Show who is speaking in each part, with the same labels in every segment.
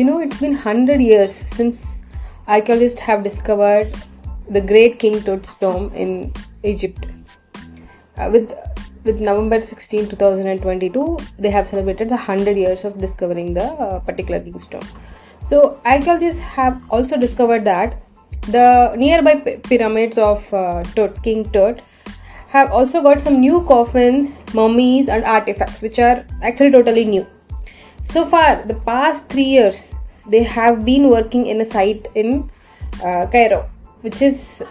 Speaker 1: It's been 100 years since archaeologists have discovered the Great King Tut's tomb in Egypt. With November 16, 2022, they have celebrated the 100 years of discovering the particular king's tomb. So archaeologists have also discovered that the nearby pyramids of King Tut have also got some new coffins, mummies and artifacts which are actually totally new. So far, the past 3 years, they have been working in a site in Cairo, which is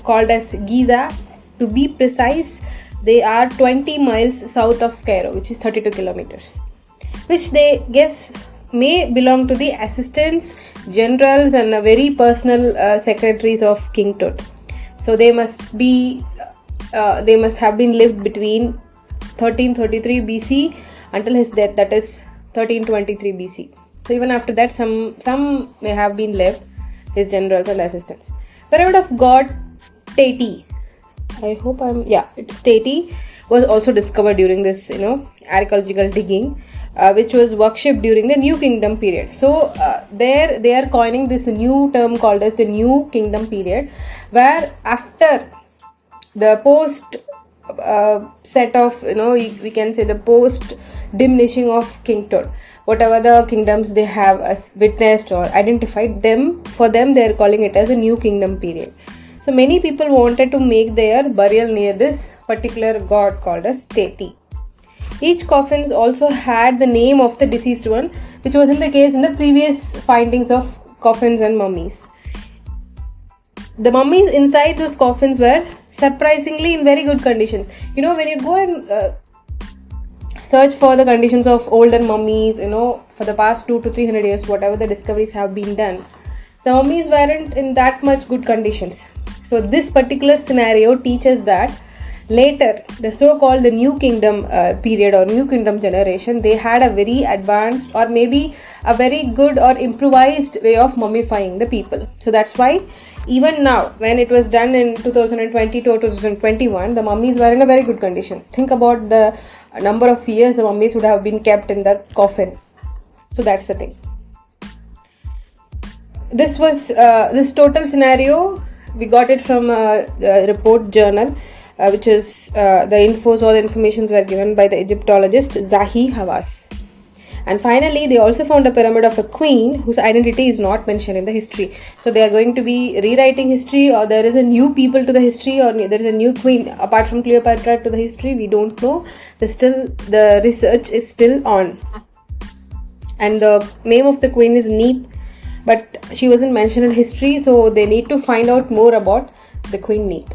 Speaker 1: called as Giza. To be precise, they are 20 miles south of Cairo, which is 32 kilometers, which they guess may belong to the assistants, generals and very personal secretaries of King Tut. So they must have been lived between 1333 BC until his death, that is 1323 BC. So even after that, some may have been left, his generals and assistants. Pyramid of god Teti, it's Teti, was also discovered during this archaeological digging, which was worshipped during the New Kingdom period. So there they are coining this new term called as the New Kingdom period, where after the post set of we can say the post diminishing of King Tut, whatever the kingdoms they have witnessed or identified, for them they are calling it as a New Kingdom period. So many people wanted to make their burial near this particular god called as Teti. Each coffins also had the name of the deceased one, which wasn't the case in the previous findings of coffins and mummies. The mummies inside those coffins were surprisingly in very good conditions. When you go and search for the conditions of older mummies, for the past 200 to 300 years, whatever the discoveries have been done, the mummies weren't in that much good conditions. So this particular scenario teaches that later, the so-called the New Kingdom period or New Kingdom generation, they had a very advanced or maybe a very good or improvised way of mummifying the people. So that's why even now, when it was done in 2022 or 2021, the mummies were in a very good condition. Think about the number of years the mummies would have been kept in the coffin. So that's the thing. This was this total scenario. We got it from a report journal, which is the infos or the informations were given by the Egyptologist Zahi Hawass. And finally, they also found a pyramid of a queen whose identity is not mentioned in the history. So they are going to be rewriting history, or there is a new people to the history, or there is a new queen apart from Cleopatra to the history. We don't know. The research is still on. And the name of the queen is Neith, but she wasn't mentioned in history, so they need to find out more about the Queen Neith.